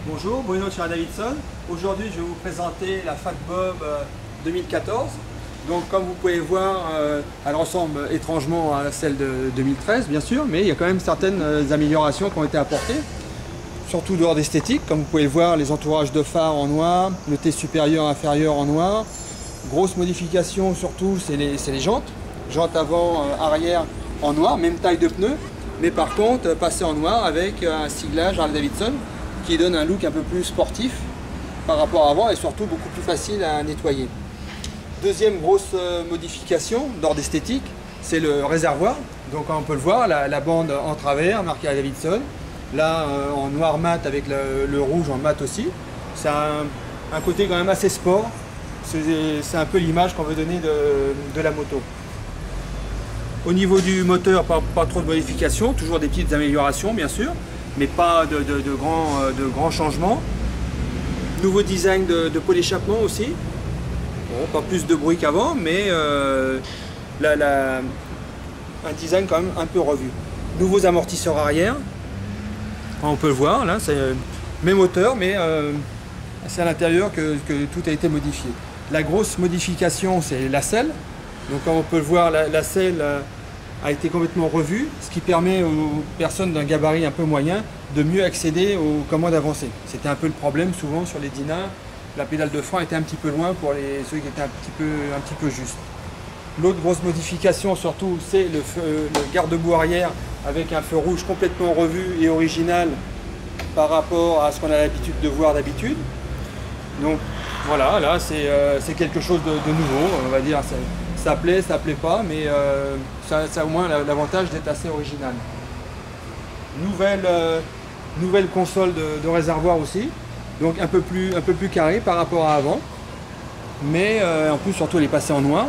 Bonjour, Bruno de chez Davidson. Aujourd'hui, je vais vous présenter la Fat Bob 2014. Donc, comme vous pouvez voir, elle ressemble étrangement à celle de 2013, bien sûr, mais il y a quand même certaines améliorations qui ont été apportées, surtout dehors d'esthétique. Comme vous pouvez le voir, les entourages de phares en noir, le T supérieur inférieur en noir. Grosse modification, surtout, c'est les jantes. Jantes avant, arrière en noir, même taille de pneus, mais par contre, passé en noir avec un siglage Harley Davidson qui donne un look un peu plus sportif par rapport à avant et surtout beaucoup plus facile à nettoyer. Deuxième grosse modification d'ordre esthétique, c'est le réservoir. Donc on peut le voir, la bande en travers marquée à Davidson, là en noir mat avec le rouge en mat aussi. C'est un côté quand même assez sport, c'est un peu l'image qu'on veut donner de la moto. Au niveau du moteur, pas trop de modifications, toujours des petites améliorations bien sûr, mais pas de grands changements. Nouveau design de pot d'échappement aussi. Bon, pas plus de bruit qu'avant, mais un design quand même un peu revu. Nouveaux amortisseurs arrière. On peut le voir, là, c'est le même moteur, mais c'est à l'intérieur que tout a été modifié. La grosse modification, c'est la selle. Donc comme on peut le voir, la selle a été complètement revue, ce qui permet aux personnes d'un gabarit un peu moyen de mieux accéder aux commandes avancées. C'était un peu le problème souvent sur les Dyna, la pédale de frein était un petit peu loin pour ceux qui étaient un petit peu justes. L'autre grosse modification surtout, c'est le garde-boue arrière avec un feu rouge complètement revu et original par rapport à ce qu'on a l'habitude de voir d'habitude. Donc voilà, là c'est quelque chose de nouveau, on va dire. Ça plaît pas, mais ça a au moins l'avantage d'être assez original. Nouvelle console de réservoir aussi, donc un peu plus carré par rapport à avant, mais en plus surtout elle est passée en noir,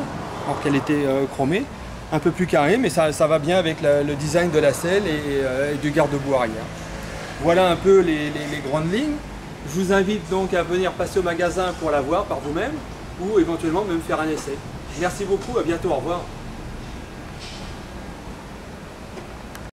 alors qu'elle était chromée, un peu plus carré, mais ça va bien avec le design de la selle et du garde-boue arrière. Voilà un peu les grandes lignes. Je vous invite donc à venir passer au magasin pour la voir par vous-même, ou éventuellement même faire un essai. Merci beaucoup, à bientôt, au revoir.